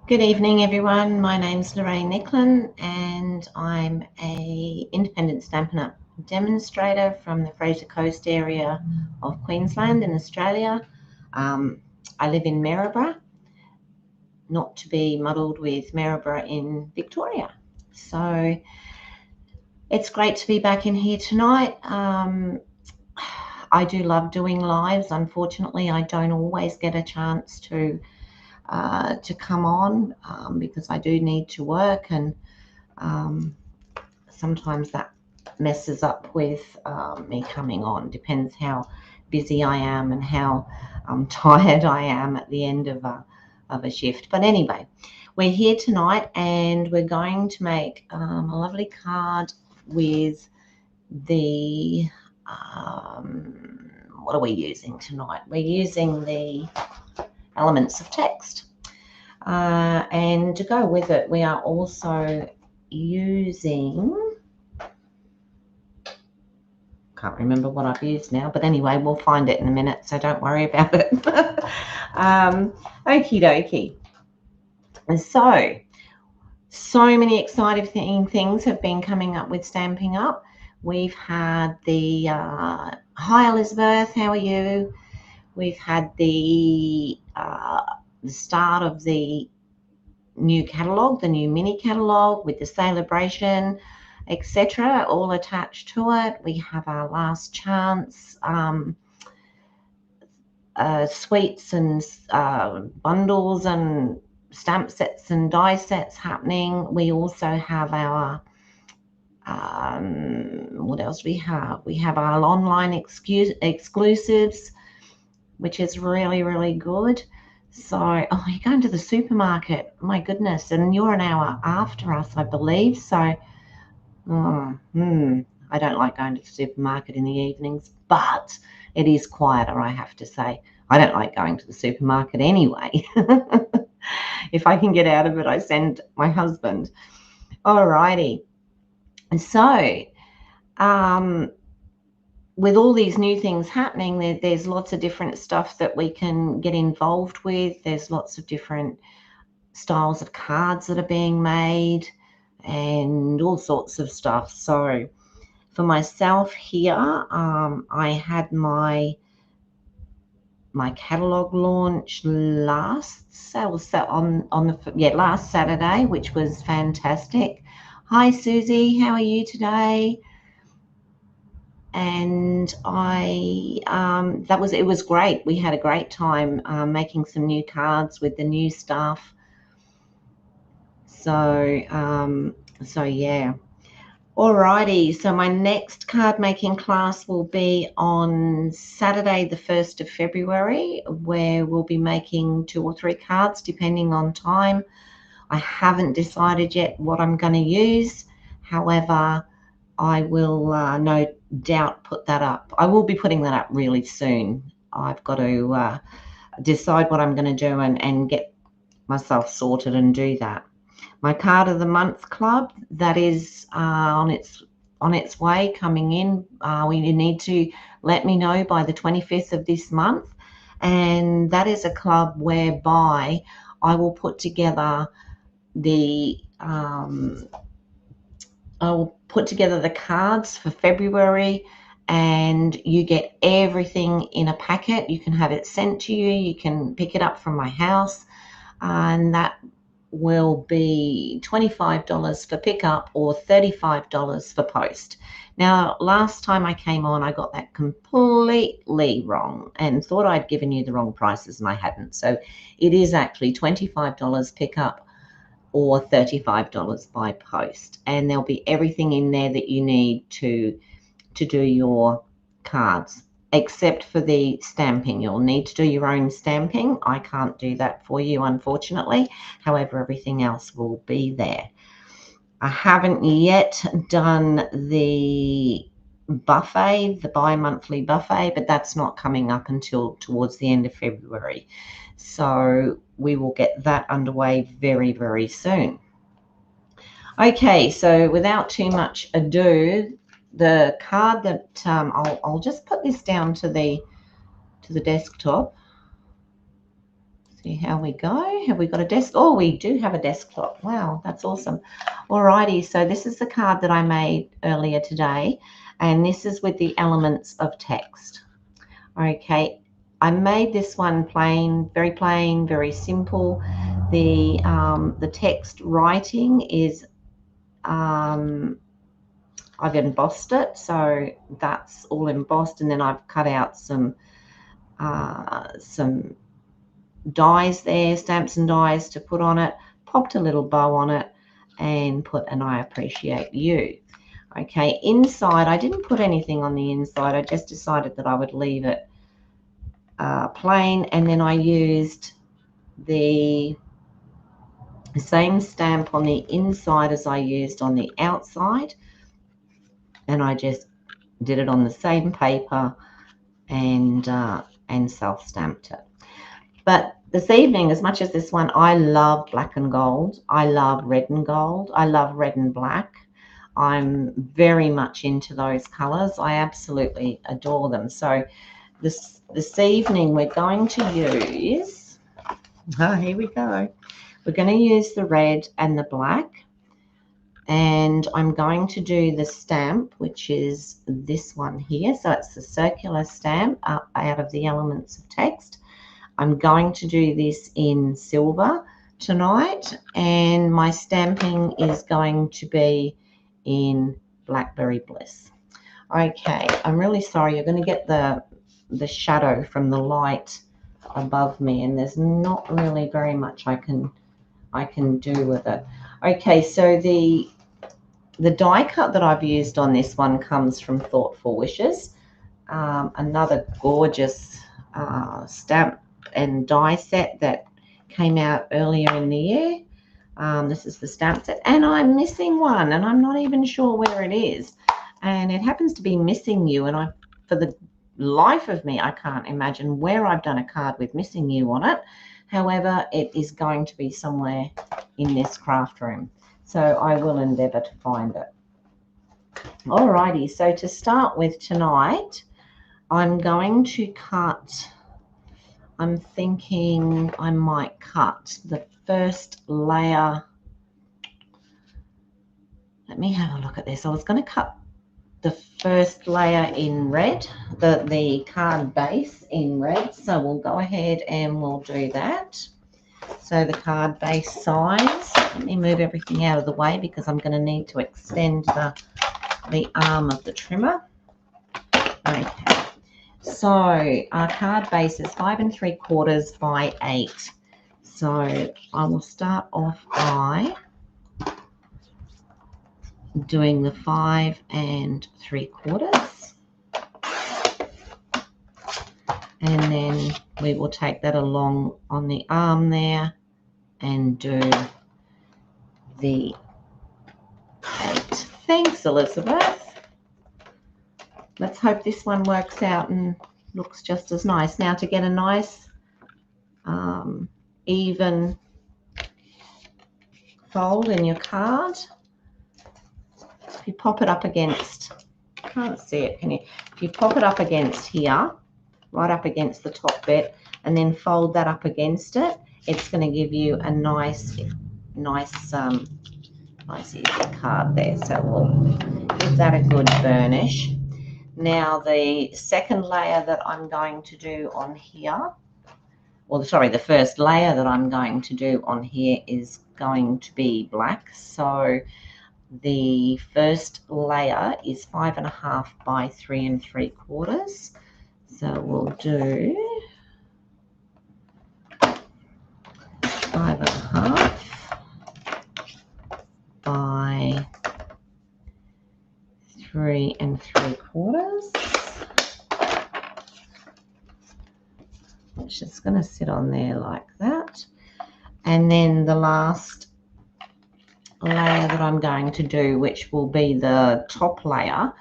Good evening, everyone. My name's Lorraine Nicklin, and I'm a independent Stampin' Up! Demonstrator from the Fraser Coast area of Queensland in Australia. I live in Maryborough, not to be muddled with Maryborough in Victoria. So it's great to be back in here tonight. I do love doing lives. Unfortunately, I don't always get a chance to come on because I do need to work, and sometimes that messes up with me coming on. Depends how busy I am and how tired I am at the end of a shift. But anyway, we're here tonight and we're going to make a lovely card with the what are we using tonight? We're using the elements of text. And to go with it, we are also using, can't remember what I've used now, but anyway, we'll find it in a minute, so don't worry about it. Okie dokie. And so many exciting things have been coming up with Stamping Up. We've had the hi Elizabeth, how are you? We've had the start of the new catalogue, the new mini catalogue with the celebration, etc., all attached to it. We have our last chance sweets and bundles and stamp sets and die sets happening. We also have our what else do we have? We have our online exclusives, which is really good. So, oh, you're going to the supermarket. My goodness. And you're an hour after us, I believe. So, I don't like going to the supermarket in the evenings, but it is quieter, I have to say. I don't like going to the supermarket anyway. If I can get out of it, I send my husband. Alrighty. So, with all these new things happening, there's lots of different stuff that we can get involved with. There's lots of different styles of cards that are being made and all sorts of stuff. So for myself here, I had my catalogue launch last Saturday, which was fantastic. Hi Susie, how are you today? And it was great. We had a great time making some new cards with the new stuff. So yeah. Alrighty, so my next card making class will be on Saturday the 1st of February, where we'll be making 2 or 3 cards depending on time. I haven't decided yet what I'm going to use. However, I will no doubt put that up. I will be putting that up really soon. I've got to decide what I'm going to do and get myself sorted and do that. My card of the month club, that is on its way coming in. You need to let me know by the 25th of this month, and that is a club whereby I will put together the cards for February, and you get everything in a packet. You can have it sent to you. You can pick it up from my house, and that will be $25 for pickup or $35 for post. Now, last time I came on, I got that completely wrong and thought I'd given you the wrong prices, and I hadn't. So it is actually $25 pickup or $35 by post, and there'll be everything in there that you need to do your cards, except for the stamping. You'll need to do your own stamping. I can't do that for you, unfortunately. However, everything else will be there. I haven't yet done the buffet, the bi-monthly buffet, but that's not coming up until towards the end of February. So we will get that underway very soon. Okay, so without too much ado, the card that I'll just put this down to the desktop. See See how we go. Have we got a desk? Oh, we do have a desktop. Wow, that's awesome. Alrighty, so this is the card that I made earlier today, and this is with the elements of text. Okay, I made this one plain, very simple. The text writing is I've embossed it, so that's all embossed, and then I've cut out some dies there, stamps and dies to put on it, popped a little bow on it, and put an I appreciate you. Okay, inside, I didn't put anything on the inside. I just decided that I would leave it plain, and then I used the same stamp on the inside as I used on the outside, and I just did it on the same paper and self-stamped it. But this evening, as much as this one, I love black and gold. I love red and gold. I love red and black. I'm very much into those colors. I absolutely adore them. So this evening we're going to use, here we go. We're going to use the red and the black. And I'm going to do the stamp, which is this one here. So it's the circular stamp out of the elements of text. I'm going to do this in silver tonight, and my stamping is going to be in Blackberry Bliss. Okay, I'm really sorry. You're going to get the shadow from the light above me, and there's not really very much I can do with it. Okay, so the die cut that I've used on this one comes from Thoughtful Wishes, another gorgeous stamp and die set that came out earlier in the year. This is the stamp set, and I'm missing one, and I'm not even sure where it is, and it happens to be Missing You, and for the life of me, I can't imagine where I've done a card with Missing You on it. However, it is going to be somewhere in this craft room, so I will endeavour to find it. Alrighty, so to start with tonight, I'm going to cut, I'm thinking I might cut the first layer. Let me have a look at this. I was going to cut the first layer in red, the card base in red. So we'll go ahead and we'll do that. So the card base size, let me move everything out of the way because I'm going to need to extend the arm of the trimmer. Okay. So our card base is 5 3/4 by 8. So I will start off by doing the 5 3/4, and then we will take that along on the arm there and do the 8. Thanks, Elizabeth. Let's hope this one works out and looks just as nice. Now, to get a nice even fold in your card, if you pop it up against, I can't see it, can you? If you pop it up against here, right up against the top bit, and then fold that up against it, it's going to give you a nice easy card there. So we'll give that a good burnish. Now the second layer that I'm going to do on here, well, sorry, the first layer that I'm going to do on here is going to be black. So the first layer is 5 1/2 by 3 3/4. So we'll do 5 1/2 by 3 3/4. It's just going to sit on there like that. And then the last layer that I'm going to do, which will be the top layer,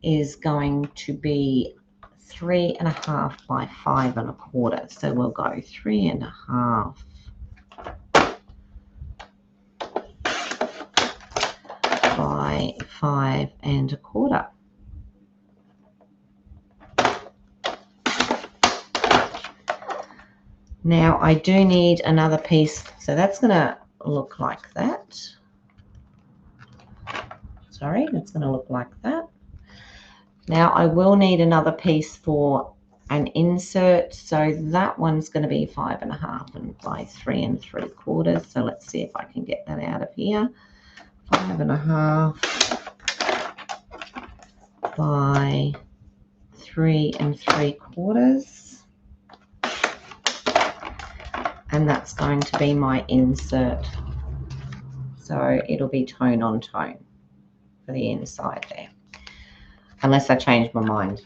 is going to be 3 1/2 by 5 1/4. So we'll go 3 1/2 by 5 1/4. Now I do need another piece, so that's going to look like that. Sorry, it's going to look like that. Now I will need another piece for an insert, so that one's going to be 5.5 and by 3 3/4. So let's see if I can get that out of here. 5.5 by 3 3/4, and that's going to be my insert. So it'll be tone on tone for the inside there, unless I change my mind,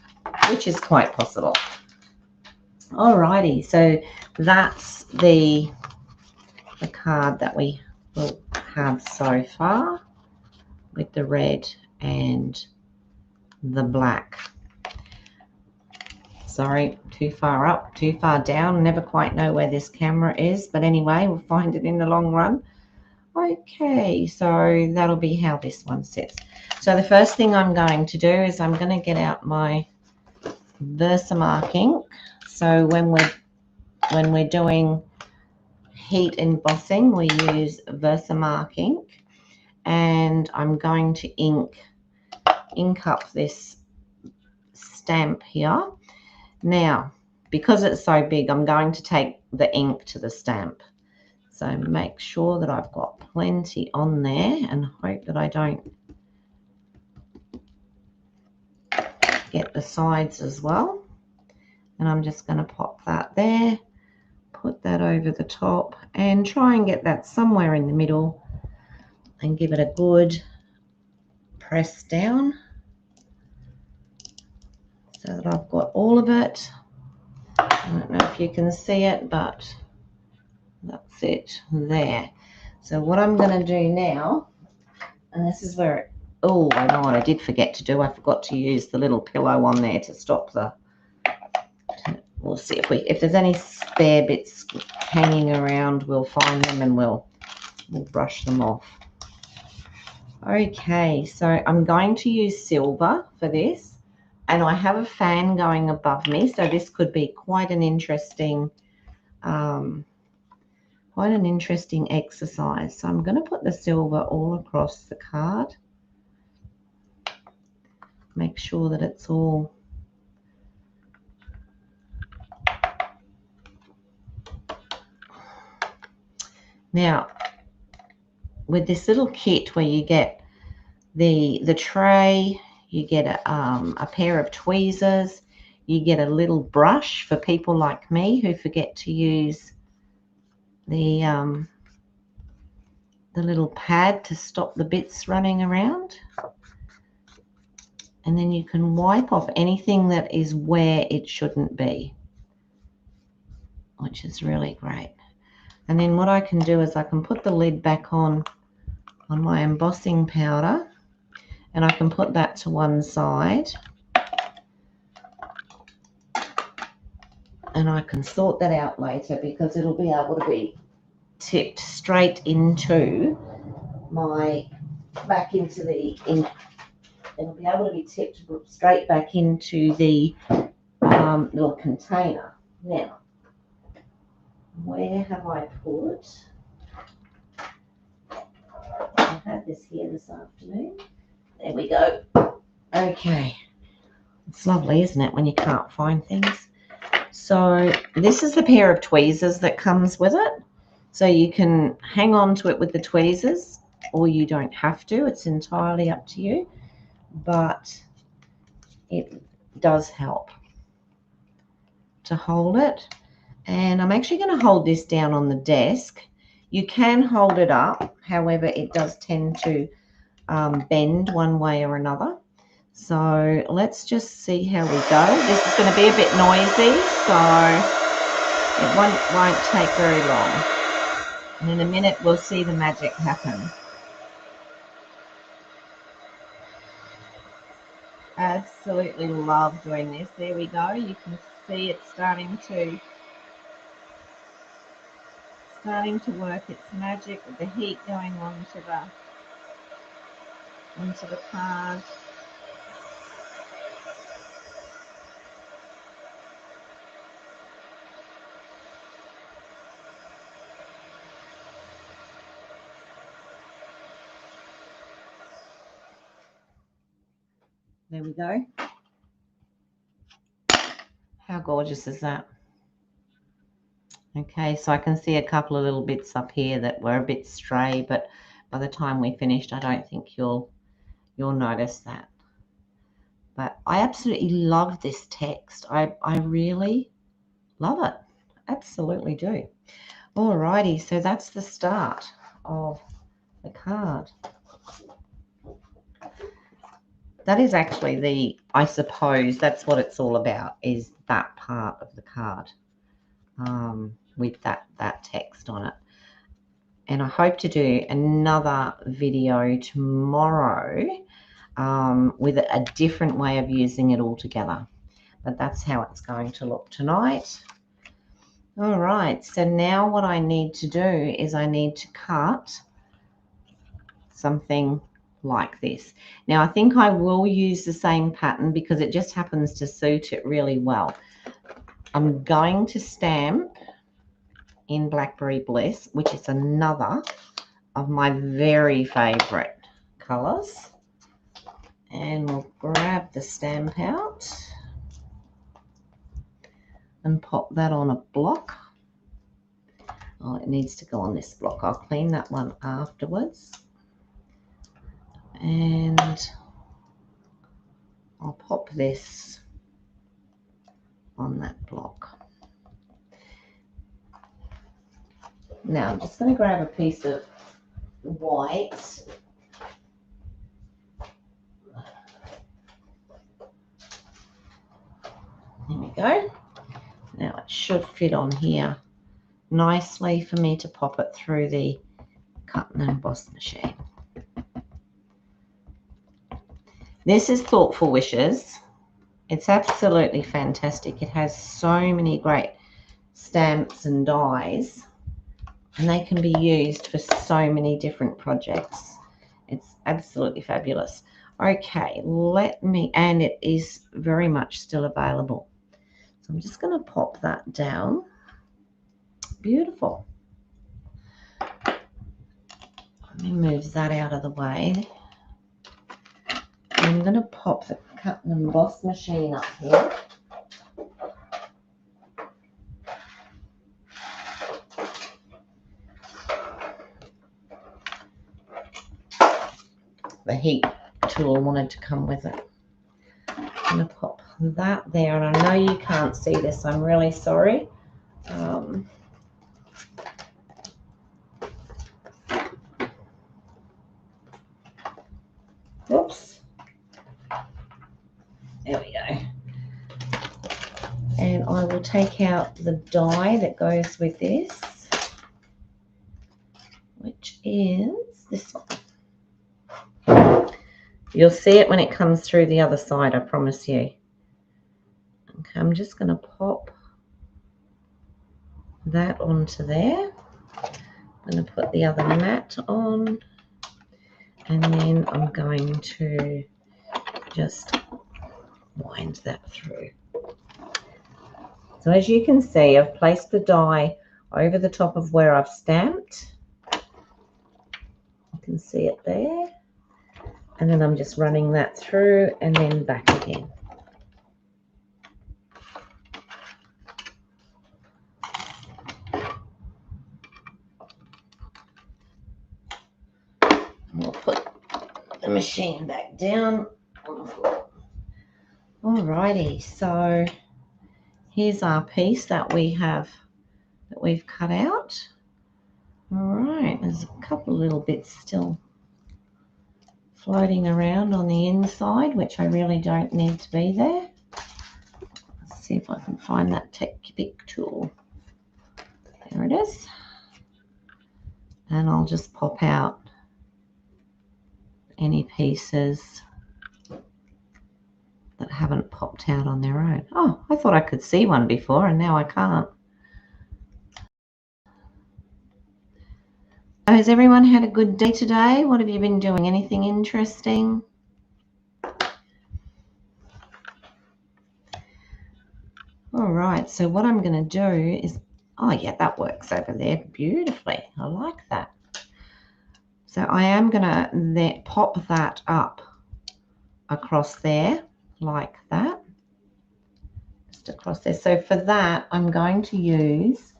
which is quite possible. Alrighty, so that's the card that we will have so far with the red and the black. Sorry, too far up, too far down. Never quite know where this camera is, but anyway, we'll find it in the long run. Okay, so that'll be how this one sits. So the first thing I'm going to do is I'm going to get out my Versamark ink. So when we're doing heat embossing, we use Versamark ink, and I'm going to ink up this stamp here. Now, because it's so big, I'm going to take the ink to the stamp. So make sure that I've got plenty on there and hope that I don't get the sides as well. And I'm just going to pop that there, put that over the top, and try and get that somewhere in the middle and give it a good press down so that I've got all of it. I don't know if you can see it, but that's it there. So what I'm going to do now, and this is where it, oh, I know what I did forget to do. I forgot to use the little pillow on there to stop the, we'll see if there's any spare bits hanging around, we'll find them and we'll brush them off. Okay, so I'm going to use silver for this, and I have a fan going above me, so this could be quite an interesting exercise. So I'm going to put the silver all across the card. Make sure that it's all now. With this little kit where you get the tray, you get a pair of tweezers, you get a little brush for people like me who forget to use the little pad to stop the bits running around. And then you can wipe off anything that is where it shouldn't be, which is really great. And then what I can do is I can put the lid back on my embossing powder, and I can put that to one side, and I can sort that out later because it'll be able to be tipped straight into it'll be able to be tipped straight back into the little container. Now, where have I put? I had this here this afternoon. There we go. Okay. It's lovely, isn't it, when you can't find things? So this is the pair of tweezers that comes with it. So you can hang on to it with the tweezers, or you don't have to. It's entirely up to you. But it does help to hold it. And I'm actually going to hold this down on the desk. You can hold it up. However, it does tend to bend one way or another. So let's just see how we go. This is going to be a bit noisy, so it won't take very long. And in a minute, we'll see the magic happen. Absolutely love doing this. There we go. You can see it starting to work its magic with the heat going onto the card. There we go. How gorgeous is that? Okay, so I can see a couple of little bits up here that were a bit stray, but by the time we finished, I don't think you'll notice that. But I absolutely love this text. I really love it. Absolutely do. Alrighty, so that's the start of the card. That is actually I suppose that's what it's all about, is that part of the card with that text on it. And I hope to do another video tomorrow with a different way of using it all together. But that's how it's going to look tonight. All right, so now what I need to do is I need to cut something like this. Now I think I will use the same pattern because it just happens to suit it really well. I'm going to stamp in Blackberry Bliss, which is another of my very favorite colors. And we'll grab the stamp out and pop that on a block. Oh, it needs to go on this block. I'll clean that one afterwards. And I'll pop this on that block. Now I'm just going to grab a piece of white. There we go. Now it should fit on here nicely for me to pop it through the cut and emboss machine. This is Thoughtful Wishes. It's absolutely fantastic. It has so many great stamps and dies, and they can be used for so many different projects. It's absolutely fabulous. Okay, and it is very much still available. So I'm just going to pop that down. Beautiful. Let me move that out of the way. I'm going to pop the cut and emboss machine up here. The heat tool wanted to come with it. I'm going to pop that there, and I know you can't see this. I'm really sorry. Oops. There we go. And I will take out the die that goes with this, which is this one. You'll see it when it comes through the other side, I promise you. Okay, I'm just going to pop that onto there. I'm going to put the other mat on, and then I'm going to just wind that through. So as you can see, I've placed the die over the top of where I've stamped. You can see it there. And then I'm just running that through and then back again. And we'll put the machine back down on the floor. Alrighty, so here's our piece that we've cut out. Alright, there's a couple of little bits still floating around on the inside, which I really don't need to be there. Let's see if I can find that pick tool. There it is. And I'll just pop out any pieces that haven't popped out on their own. Oh, I thought I could see one before, and now I can't. Has everyone had a good day today? What have you been doing? Anything interesting? All right, so what I'm going to do is, oh yeah, that works over there beautifully. I like that. So I am going to pop that up across there like that, just across there. So for that, I'm going to use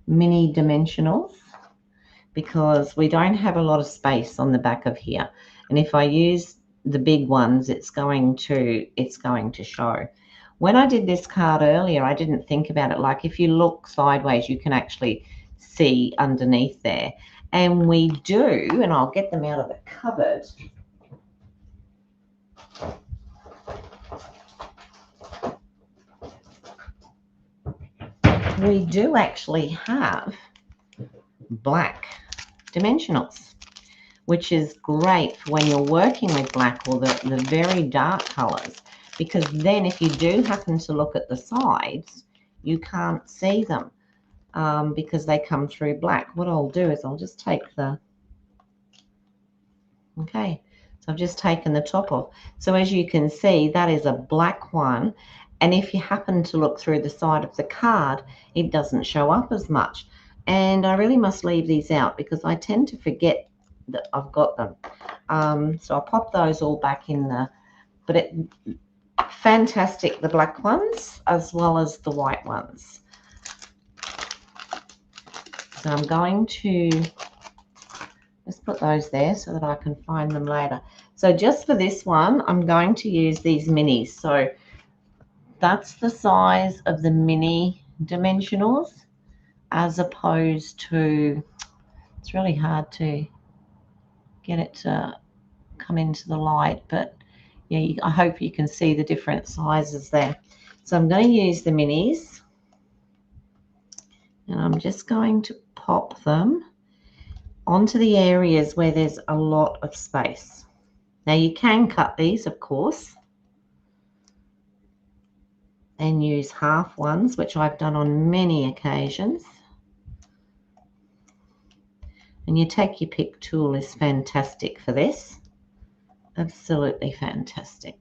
mini dimensionals because we don't have a lot of space on the back of here. And if I use the big ones, it's going to show. When I did this card earlier, I didn't think about it. Like if you look sideways, you can actually see underneath there. And we do, and I'll get them out of the cupboard. We do actually have black dimensionals, which is great for when you're working with black or the very dark colors, because then if you do happen to look at the sides, you can't see them because they come through black. What I'll do is I'll just take okay, so I've just taken the top off. So as you can see, that is a black one. And if you happen to look through the side of the card, it doesn't show up as much. And I really must leave these out because I tend to forget that I've got them. So I'll pop those all back in the, but fantastic, the black ones as well as the white ones. So I'm going to just put those there so that I can find them later. So just for this one, I'm going to use these minis. So that's the size of the mini dimensionals as opposed to, it's really hard to get it to come into the light, but yeah, I hope you can see the different sizes there. So I'm going to use the minis and I'm just going to pop them onto the areas where there's a lot of space. Now you can cut these, of course, and use half ones, which I've done on many occasions. And your take your pick tool is fantastic for this. Absolutely fantastic.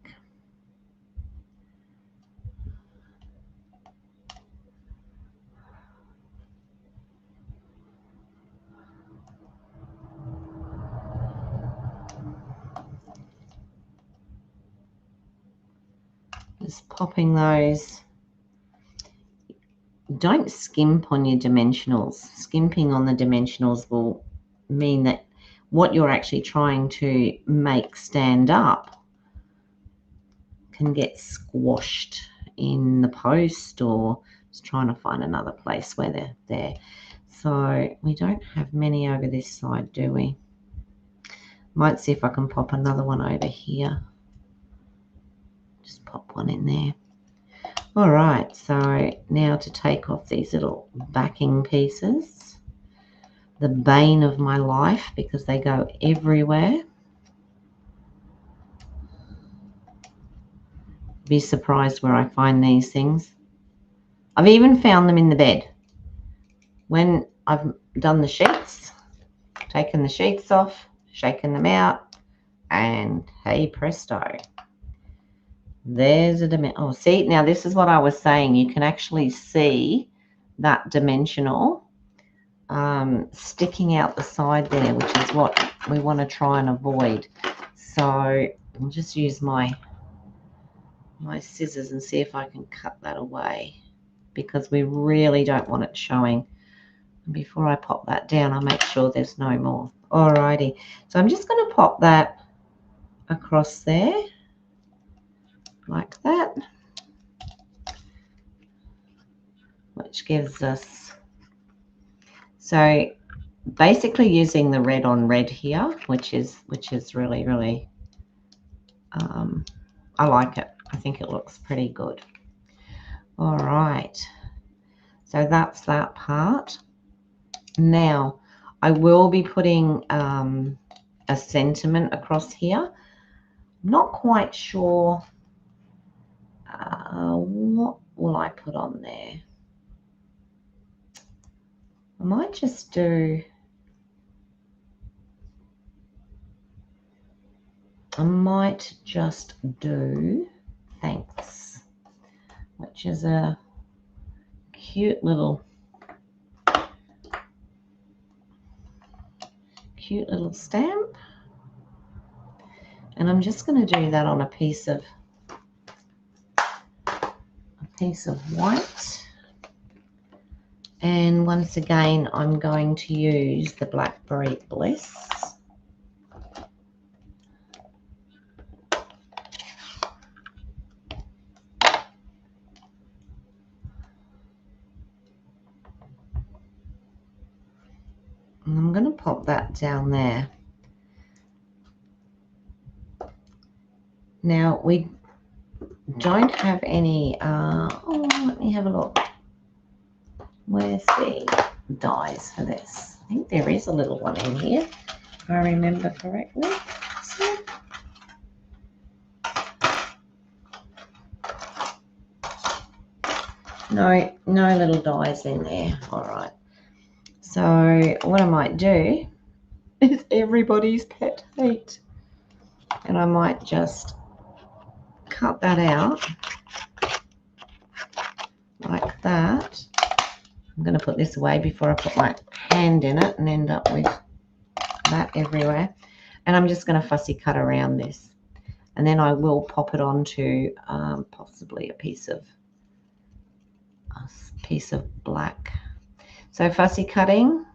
Just popping those. Don't skimp on your dimensionals. Skimping on the dimensionals will mean that what you're actually trying to make stand up can get squashed in the post, or just trying to find another place where they're there. So we don't have many over this side, do we? Might see if I can pop another one over here. Just pop one in there. All right, so now to take off these little backing pieces, the bane of my life because they go everywhere. Be surprised where I find these things. I've even found them in the bed. When I've done the sheets, taken the sheets off, shaken them out, and hey presto, there's a dimension. Oh, see, now this is what I was saying. You can actually see that dimensional sticking out the side there, which is what we want to try and avoid. So I'll just use my scissors and see if I can cut that away because we really don't want it showing. And before I pop that down, I'll make sure there's no more. Alrighty, so I'm just going to pop that across there like that, which gives us, so basically using the red on red here, which is really I like it. I think it looks pretty good. All right, so that's that part. Now I will be putting a sentiment across here. Not quite sure what will I put on there. I might just do, thanks, which is a cute little stamp. And I'm just going to do that on a piece of white. And once again, I'm going to use the Blackberry Bliss. And I'm going to pop that down there. Now, we don't have any, oh, let me have a look. Where's the dies for this? I think there is a little one in here, if I remember correctly. So, no little dies in there. All right. So what I might do is everybody's pet hate. And I might just cut that out like that. I'm going to put this away before I put my hand in it and end up with that everywhere. And I'm just going to fussy cut around this. And then I will pop it onto possibly a piece of black. So fussy cutting,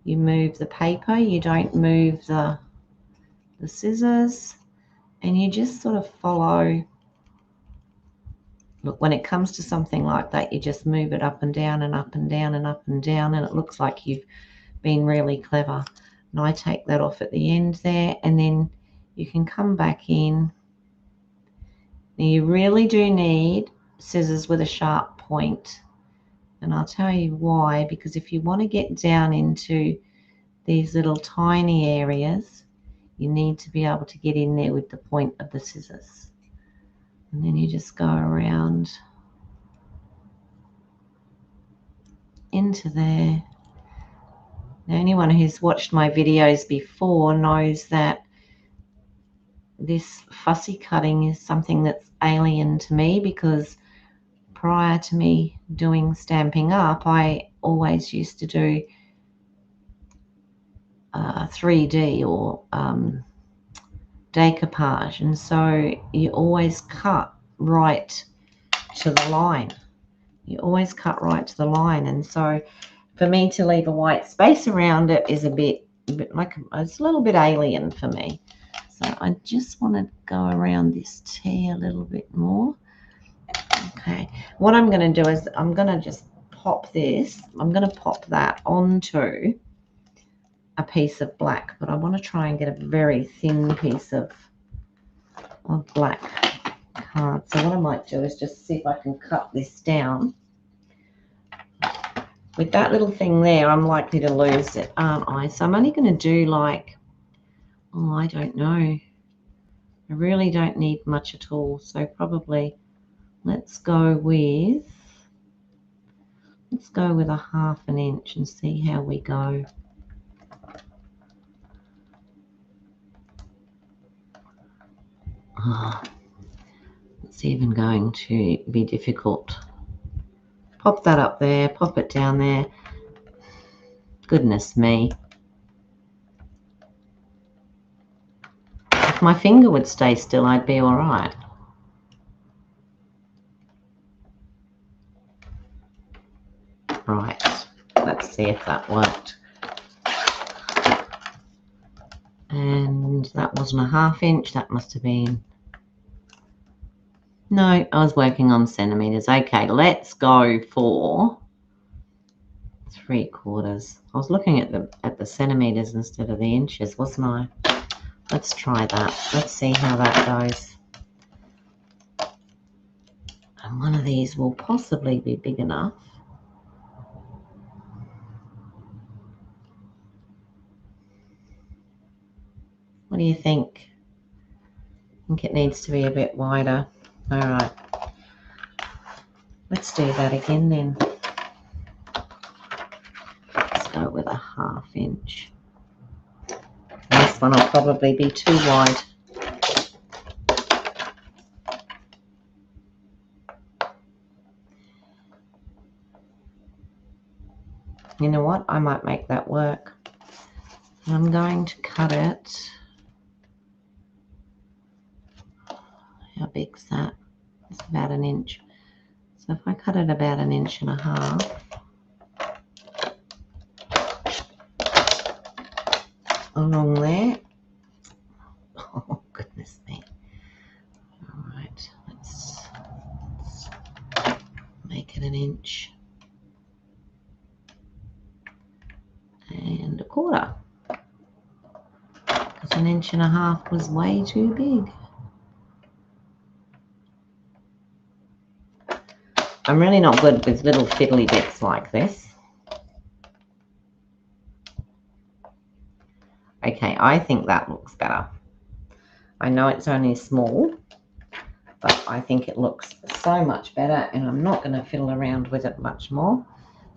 you move the paper, you don't move the scissors, and you just sort of follow. Look, when it comes to something like that, you just move it up and down and up and down and up and down, and it looks like you've been really clever. And I take that off at the end there, and then you can come back in. Now you really do need scissors with a sharp point, and I'll tell you why, because if you want to get down into these little tiny areas, you need to be able to get in there with the point of the scissors. And then you just go around into there. Now, anyone who's watched my videos before knows that this fussy cutting is something that's alien to me, because prior to me doing Stampin' Up, I always used to do 3D or decoupage, and so you always cut right to the line. You always cut right to the line, and so for me to leave a white space around it is a bit like, it's a little bit alien for me. So I just want to go around this T a little bit more. Okay, what I'm going to do is I'm going to just pop this. I'm going to pop that onto a piece of black, but I want to try and get a very thin piece of black card. So what I might do is just see if I can cut this down. With that little thing there, I'm likely to lose it, aren't I? So I'm only going to do like, oh, I don't know. I really don't need much at all. So probably let's go with a 1/2 inch and see how we go. Oh, it's even going to be difficult. Pop that up there, pop it down there. Goodness me. If my finger would stay still, I'd be all right. Right, let's see if that worked. And that wasn't a 1/2 inch, that must have been, no, I was working on centimeters. Okay, let's go for 3/4. I was looking at the centimeters instead of the inches, wasn't I? Let's try that. Let's see how that goes. And one of these will possibly be big enough. What do you think? I think it needs to be a bit wider. All right. Let's do that again then. Let's go with a 1/2 inch. This one will probably be too wide. You know what? I might make that work. I'm going to cut it How big's that? It's about 1 inch. So if I cut it about 1.5 inches along there. Oh, goodness me. All right, let's make it 1 inch and 1/4. Because 1.5 inches was way too big. I'm really not good with little fiddly bits like this. Okay, I think that looks better. I know it's only small, but I think it looks so much better, and I'm not going to fiddle around with it much more.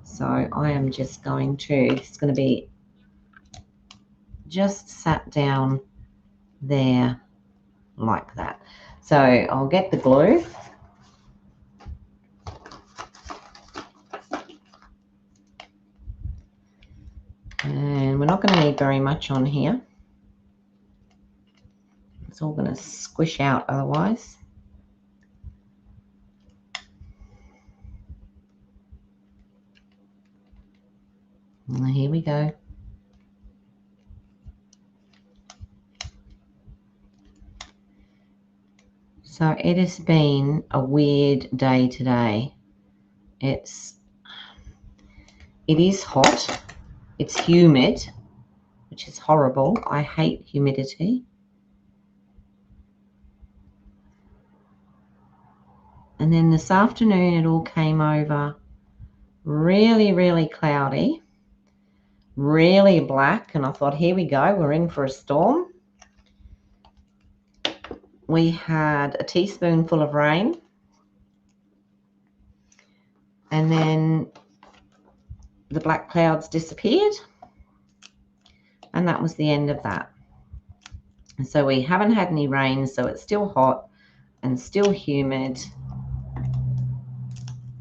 So I am just going to, it's going to be just sat down there like that. So I'll get the glue. And we're not going to need very much on here. It's all going to squish out otherwise. And here we go. So it has been a weird day today. It is hot. It's humid, which is horrible. I hate humidity. And then this afternoon it all came over really, really cloudy, really black, and I thought, here we go, we're in for a storm. We had a teaspoonful of rain, and then the black clouds disappeared, and that was the end of that. And so we haven't had any rain, so it's still hot and still humid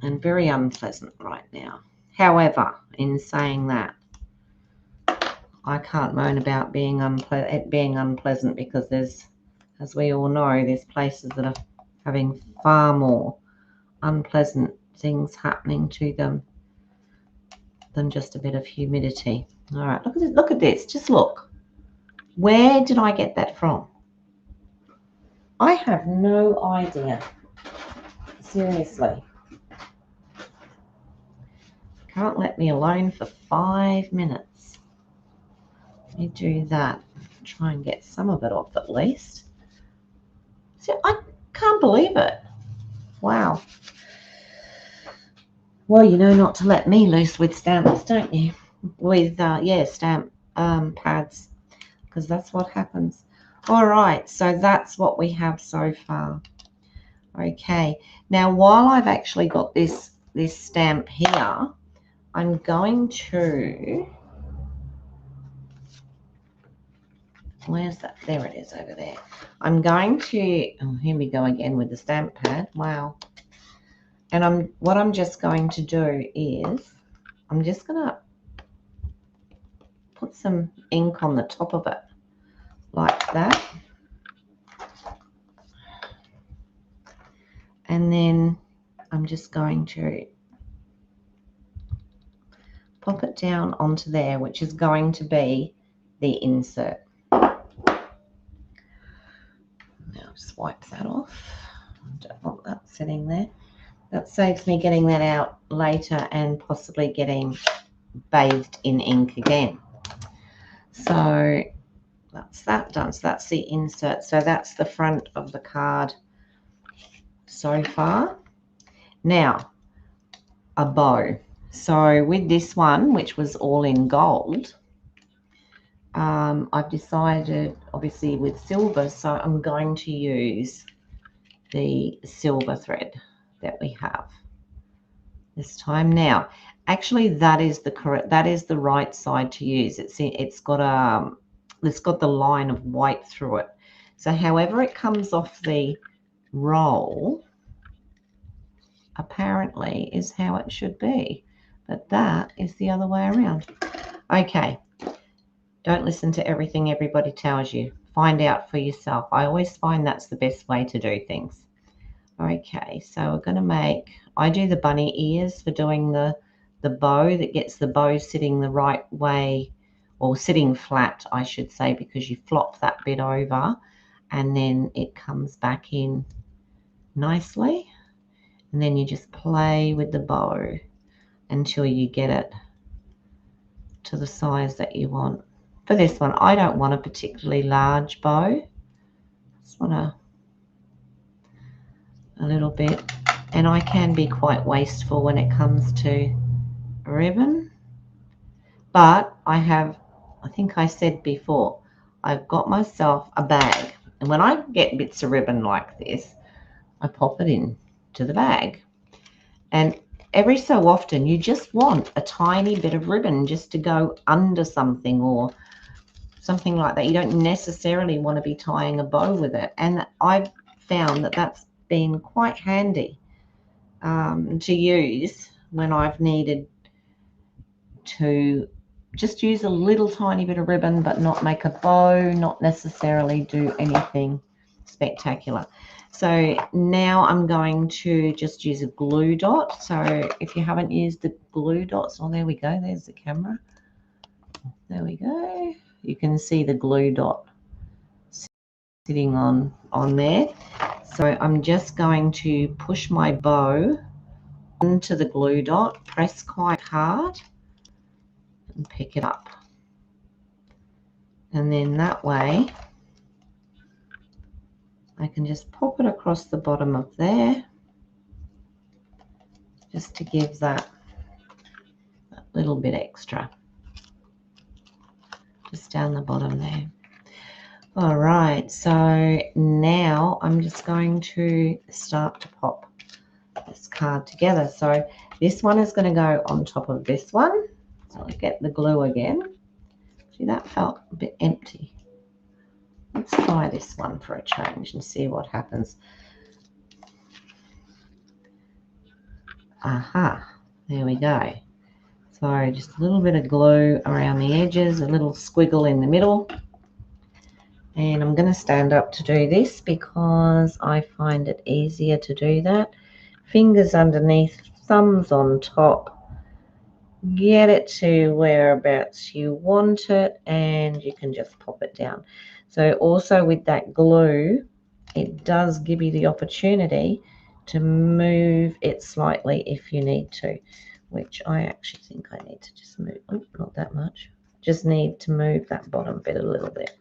and very unpleasant right now. However, in saying that, I can't moan about it being unpleasant, because there's, as we all know, there's places that are having far more unpleasant things happening to them than just a bit of humidity. All right, look at this. Look at this. Just look. Where did I get that from? I have no idea. Seriously. Can't let me alone for 5 minutes. Let me do that. Try and get some of it off at least. See, I can't believe it. Wow. Well, you know not to let me loose with stamps, don't you? With, stamp pads, because that's what happens. All right, so that's what we have so far. Okay, now while I've actually got this stamp here, I'm going to, where's that? There it is over there. I'm going to, oh, here we go again with the stamp pad. Wow. And what I'm just going to do is, I'm just going to put some ink on the top of it, like that. And then I'm just going to pop it down onto there, which is going to be the insert. Now just wipe that off. I don't want that sitting there. That saves me getting that out later and possibly getting bathed in ink again. So that's that done. So that's the insert. So that's the front of the card so far. Now, a bow. So with this one, which was all in gold, I've decided, obviously with silver, so I'm going to use the silver thread that we have this time. Now, actually, that is the right side to use. It's got the line of white through it. So however it comes off the roll, apparently is how it should be, but that is the other way around. Okay, Don't listen to everything everybody tells you. Find out for yourself. I always find that's the best way to do things. Okay, so we're going to make, I do the bunny ears for doing the bow, that gets the bow sitting the right way, or sitting flat, I should say, because you flop that bit over and then it comes back in nicely. And then you just play with the bow until you get it to the size that you want. For this one, I don't want a particularly large bow. Just want a little bit. And I can be quite wasteful when it comes to ribbon. But I think I said before, I've got myself a bag. And when I get bits of ribbon like this, I pop it in to the bag. And every so often, you just want a tiny bit of ribbon just to go under something or something like that. You don't necessarily want to be tying a bow with it. And I've found that that's been quite handy to use when I've needed to just use a little tiny bit of ribbon, but not make a bow, not necessarily do anything spectacular. So now I'm going to just use a glue dot. So if you haven't used the glue dots, oh, there we go. There's the camera. There we go. You can see the glue dot sitting on there. So I'm just going to push my bow onto the glue dot, press quite hard, and pick it up. And then that way I can just pop it across the bottom of there, just to give that little bit extra, just down the bottom there. All right, so now I'm just going to start to pop this card together. So this one is going to go on top of this one. So I get the glue again. See, that felt a bit empty. Let's try this one for a change and see what happens. Aha, there we go. So just a little bit of glue around the edges, a little squiggle in the middle. And I'm going to stand up to do this because I find it easier to do that. Fingers underneath, thumbs on top. Get it to whereabouts you want it, and you can just pop it down. So also with that glue, it does give you the opportunity to move it slightly if you need to, which I actually think I need to just move. Oh, not that much. Just need to move that bottom bit a little bit.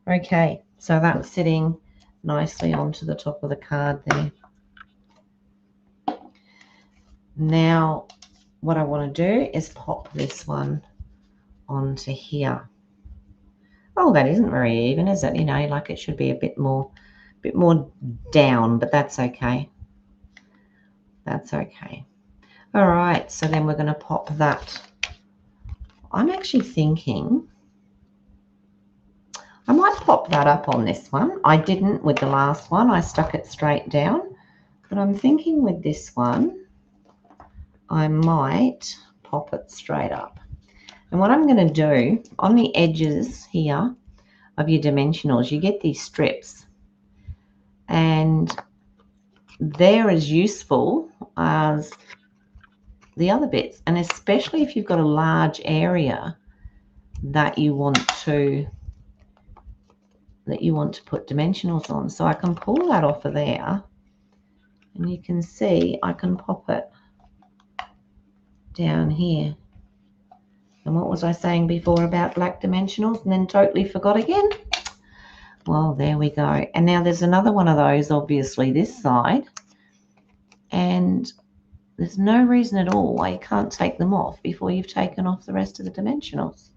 Okay, so that's sitting nicely onto the top of the card there. Now, what I want to do is pop this one onto here. Oh, that isn't very even, is it? You know, like it should be a bit more down, but that's okay. That's okay. All right, so then we're going to pop that. I'm actually thinking I might pop that up on this one. I didn't with the last one. I stuck it straight down. But I'm thinking with this one, I might pop it straight up. And what I'm going to do, on the edges here of your dimensionals, you get these strips. And they're as useful as the other bits. And especially if you've got a large area that you want to put dimensionals on. So I can pull that off of there, and you can see I can pop it down here. And what was I saying before about black dimensionals and then totally forgot again? Well, there we go. And now there's another one of those, obviously this side, and there's no reason at all why you can't take them off before you've taken off the rest of the dimensionals,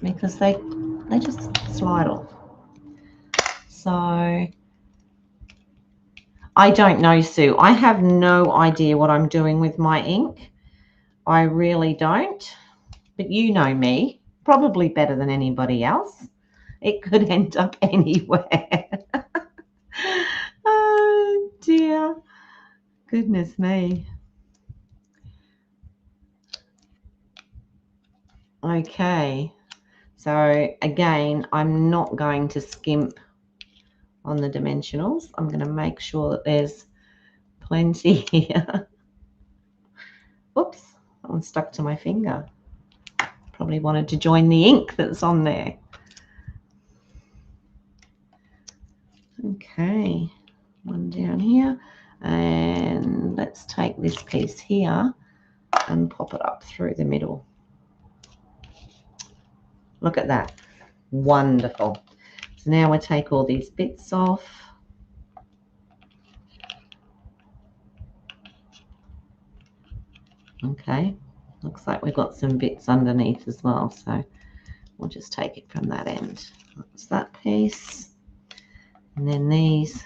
because they just slide off. So I don't know, Sue. I have no idea what I'm doing with my ink. I really don't. But you know me, probably better than anybody else. It could end up anywhere. Oh, dear. Goodness me. Okay, so again, I'm not going to skimp on the dimensionals. I'm going to make sure that there's plenty here. Oops, that one stuck to my finger. Probably wanted to join the ink that's on there. Okay, one down here, and let's take this piece here and pop it up through the middle. Look at that, wonderful. So now we'll take all these bits off. Okay, looks like we've got some bits underneath as well, so we'll just take it from that end. That's that piece, and then these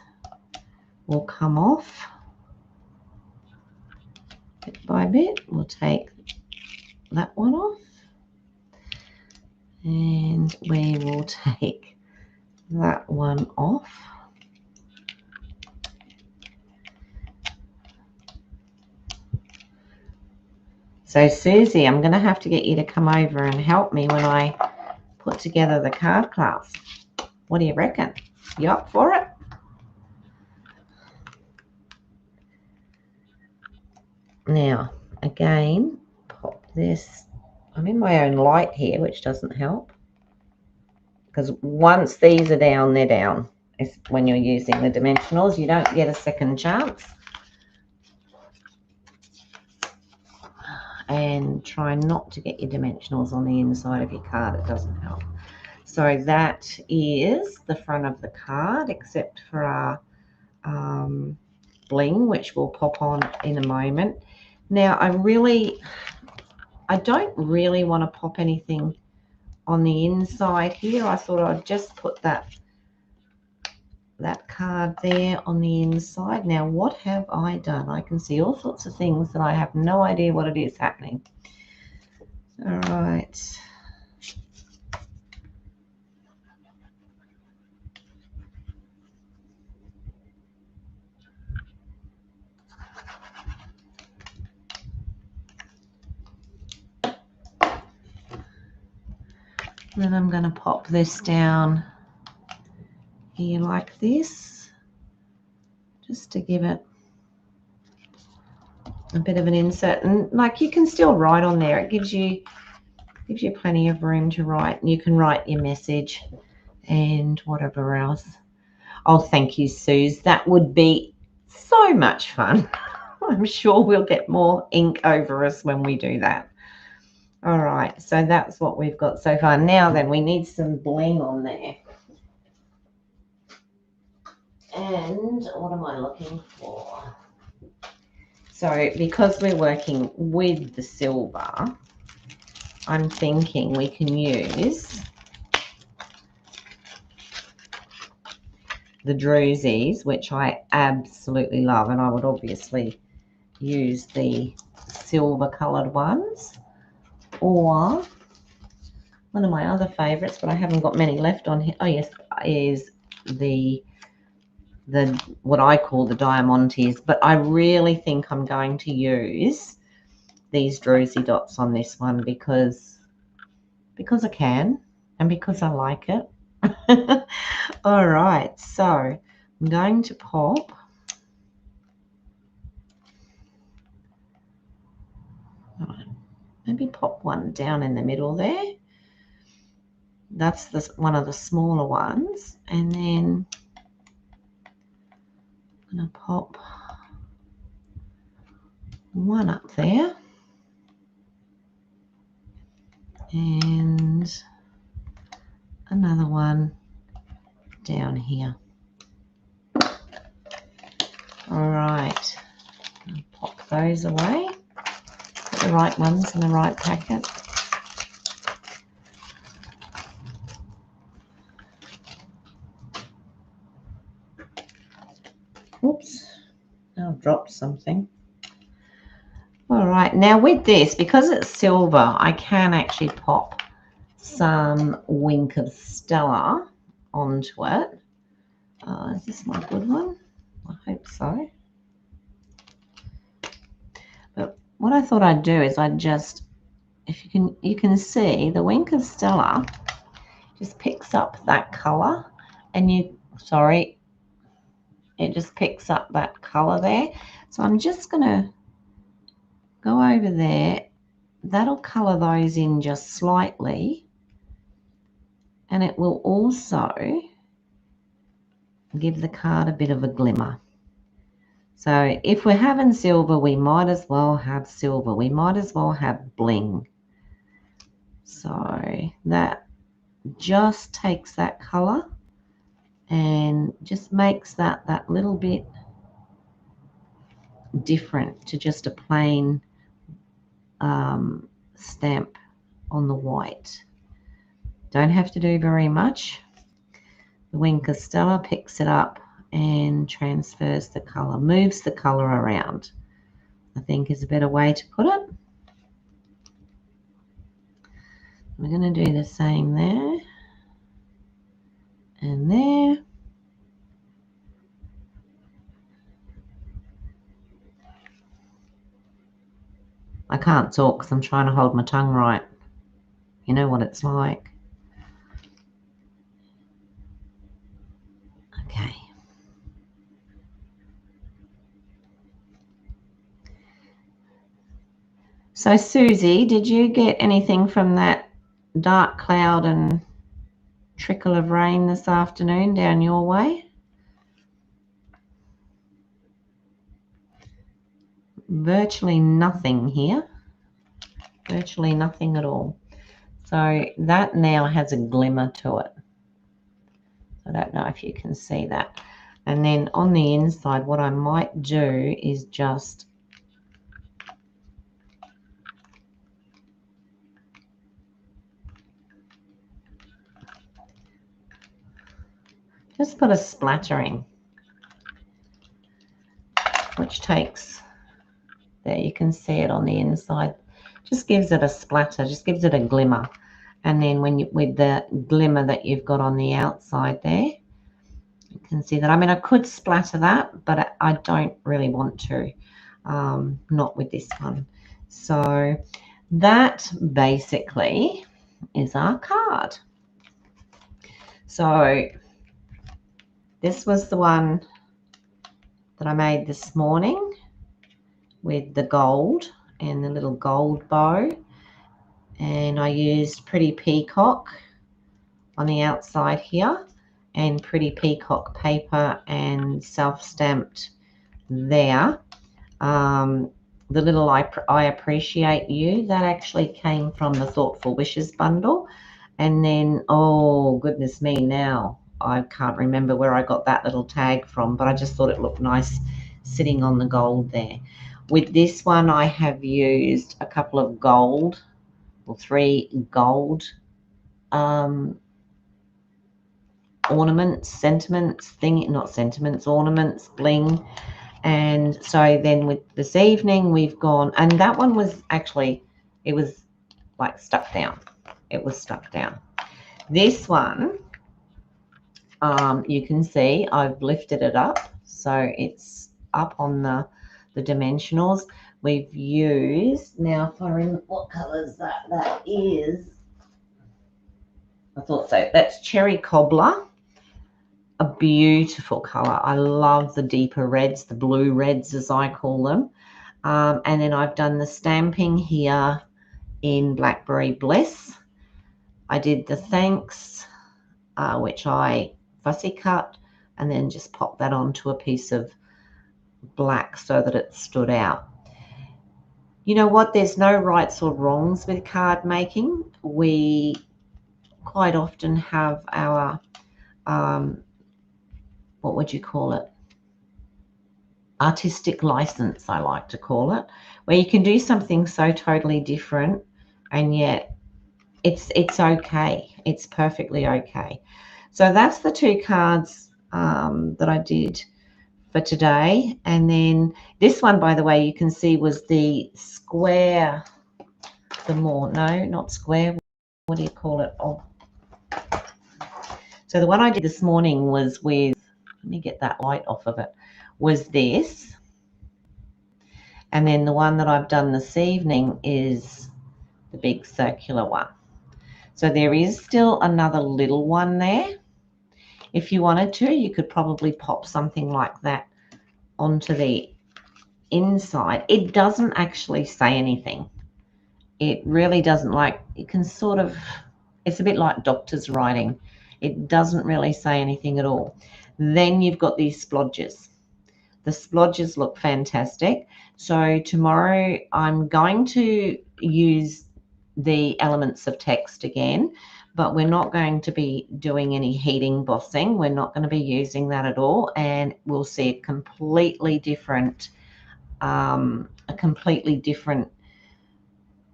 will come off bit by bit. We'll take that one off, and we will take that one off. So Susie, I'm going to have to get you to come over and help me when I put together the card class. What do you reckon? You up for it? Now, again, pop this. I'm in my own light here, which doesn't help. Because once these are down, they're down. It's when you're using the dimensionals, you don't get a second chance. And try not to get your dimensionals on the inside of your card. It doesn't help. So that is the front of the card, except for our bling, which we'll pop on in a moment. Now, I don't really want to pop anything on the inside here. I thought I'd just put that card there on the inside. Now, what have I done? I can see all sorts of things that I have no idea what it is happening. All right. Then I'm going to pop this down here like this, just to give it a bit of an insert. And like, you can still write on there. It gives you plenty of room to write, and you can write your message and whatever else. Oh, thank you, Suze. That would be so much fun. I'm sure we'll get more ink over us when we do that. All right, so that's what we've got so far. Now then, we need some bling on there. And what am I looking for? So because we're working with the silver, I'm thinking we can use the drusies, which I absolutely love, and I would obviously use the silver colored ones, or one of my other favorites, but I haven't got many left on here. Oh yes, is the what I call the diamantes, but I really think I'm going to use these druzy dots on this one because I can and because I like it. All right, so I'm going to pop maybe pop one down in the middle there. That's one of the smaller ones, and then I'm going to pop one up there and another one down here. All right, I'll pop those away. Put the right ones in the right packet. Oops, I've dropped something. All right, now with this, because it's silver, I can actually pop some Wink of Stella onto it. Is this my good one? I hope so. But what I thought I'd do is I'd just if you can see the Wink of Stella just picks up that color, and it just picks up that color there. So I'm just going to go over there. That'll color those in just slightly, and it will also give the card a bit of a glimmer. So if we're having silver, we might as well have silver. We might as well have bling. So that just takes that color and just makes that little bit different to just a plain stamp on the white. Don't have to do very much. The Wink of Stella picks it up and transfers the color, moves the color around, I think is a better way to put it. We're going to do the same there and there. I can't talk because I'm trying to hold my tongue right. You know what it's like. Okay. So Susie, did you get anything from that dark cloud and trickle of rain this afternoon down your way? Virtually nothing here. Virtually nothing at all. So that now has a glimmer to it. I don't know if you can see that. And then on the inside, what I might do is just put a splattering, which takes, there you can see it on the inside, just gives it a splatter, just gives it a glimmer. And then when you, with the glimmer that you've got on the outside there, you can see that. I mean, I could splatter that, but I don't really want to, not with this one. So that basically is our card. So this was the one that I made this morning with the gold and the little gold bow, and I used Pretty Peacock on the outside here and Pretty Peacock paper and self-stamped there. The little I Appreciate You, that actually came from the Thoughtful Wishes bundle. And then, oh goodness me, now I can't remember where I got that little tag from, but I just thought it looked nice sitting on the gold there. With this one, I have used a couple of gold, or 3 gold ornaments, ornaments, bling. And so then with this evening, we've gone, and that one was actually, it was like stuck down. It was stuck down. This one, you can see I've lifted it up, so it's up on the dimensionals. We've used, now if I remember what colour is that, that is, I thought so, that's Cherry Cobbler, a beautiful colour. I love the deeper reds, the blue reds as I call them. And then I've done the stamping here in Blackberry Bliss. I did the thanks, which I fussy cut, and then just popped that onto a piece of black so that it stood out. You know what? There's no rights or wrongs with card making. We quite often have our, what would you call it? Artistic license, I like to call it, where you can do something so totally different and yet it's okay. It's perfectly okay. So that's the 2 cards that I did for today. And then this one, by the way, you can see was the square, no, not square, what do you call it? Oh. So the one I did this morning was with, let me get that light off of it, was this. And then the one that I've done this evening is the big circular one. So there is still another little one there. If you wanted to, you could probably pop something like that onto the inside. It doesn't actually say anything. It really doesn't. Like, it can sort of, it's a bit like doctor's writing. It doesn't really say anything at all. Then you've got these splodges. The splodges look fantastic. So tomorrow I'm going to use the elements of text again, but we're not going to be doing any heating bossing. We're not going to be using that at all, and we'll see a completely different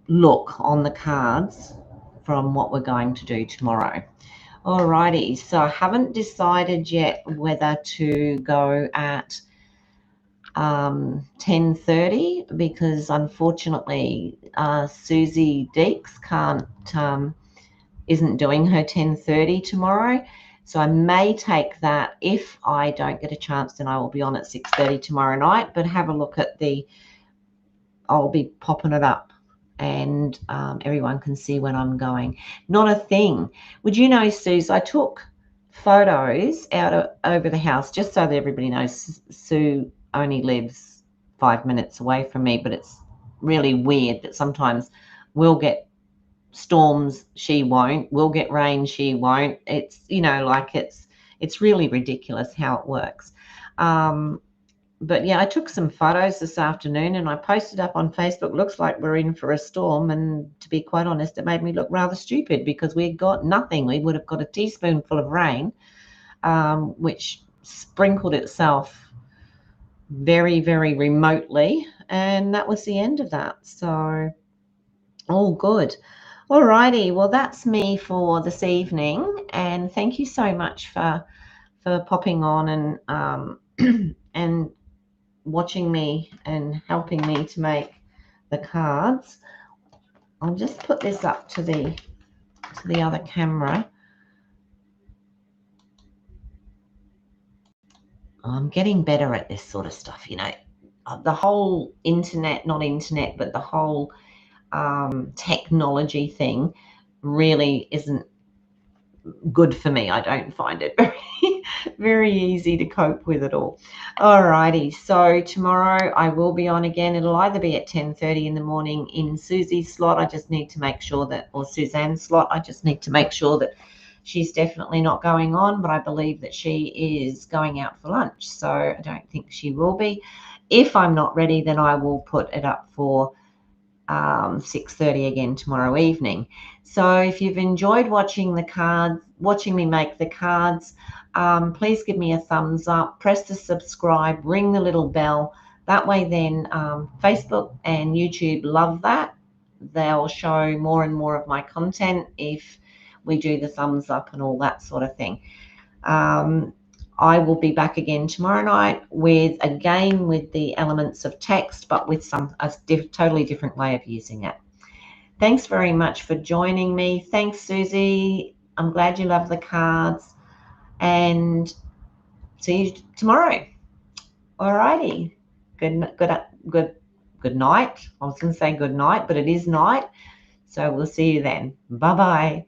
look on the cards from what we're going to do tomorrow. Alrighty, so I haven't decided yet whether to go at 10:30 because unfortunately Susie Deeks isn't doing her 10:30 tomorrow. So I may take that. If I don't get a chance, then I will be on at 6:30 tomorrow night. But have a look at I'll be popping it up, and everyone can see when I'm going. Not a thing. Would you know, Suze, I took photos over the house just so that everybody knows Sue only lives 5 minutes away from me, but it's really weird that sometimes we'll get storms, she won't. We'll get rain, she won't. It's, like it's really ridiculous how it works. But yeah, I took some photos this afternoon and I posted up on Facebook. Looks like we're in for a storm, and to be quite honest, it made me look rather stupid because we got nothing. We would have got a teaspoonful of rain, which sprinkled itself very, very remotely, and that was the end of that. So all good. Alrighty, well, that's me for this evening, and thank you so much for popping on and and watching me and helping me to make the cards. I'll just put this up to the other camera. I'm getting better at this sort of stuff, the whole not internet, but the whole technology thing really isn't good for me. I don't find it very easy to cope with it all. Alrighty, so tomorrow I will be on again. It'll either be at 10:30 in the morning in Susie's slot. I just need to make sure that, or Suzanne's slot, I just need to make sure that she's definitely not going on, but I believe that she is going out for lunch, so I don't think she will be. If I'm not ready, then I will put it up for 6:30 again tomorrow evening. So if you've enjoyed watching me make the cards, please give me a thumbs up, press the subscribe, ring the little bell. That way then Facebook and YouTube love that. They'll show more and more of my content if we do the thumbs up and all that sort of thing. I will be back again tomorrow night with the elements of text, but with a totally different way of using it. Thanks very much for joining me. Thanks, Susie. I'm glad you love the cards, and see you tomorrow. Alrighty. Good night. I was going to say good night, but it is night. So we'll see you then. Bye-bye.